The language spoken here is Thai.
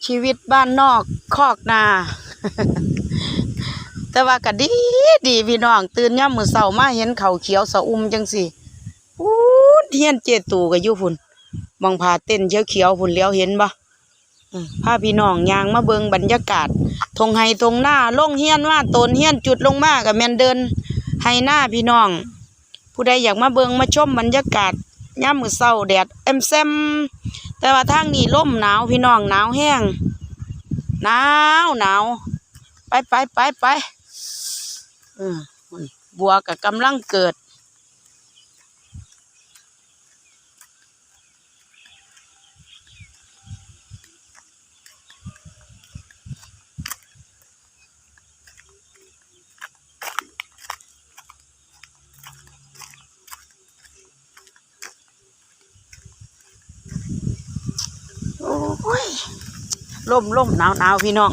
ชีวิตบ้านนอกคอกนา แต่ว่าก็ดีดีพี่น้องตื่นย่ำมื้อเช้ามาเห็นเขาเขียวสะอุ่มจังสิอู้เฮียนเจตูก็อยู่พุ่นมองผาเต้นเขียวๆพุ่นเลี้ยวเห็นบ่พาพี่น้องย่างมาเบิ่งบรรยากาศทงไห้ทงหน้าลงเฮียนว่าตนเฮียนจุดลงมาก็แม่นเดินไห้หน้าพี่น้องผู้ใดอยากมาเบิ่งมาชมบรรยากาศย่ำมื้อเช้าแดดแอมแซมแต่ว่าทางนี้ลมหนาวพี่น้องหนาวแห้งหนาวไปบัวก็กำลังเกิดโอ้ยลมหนาวพี่น้อง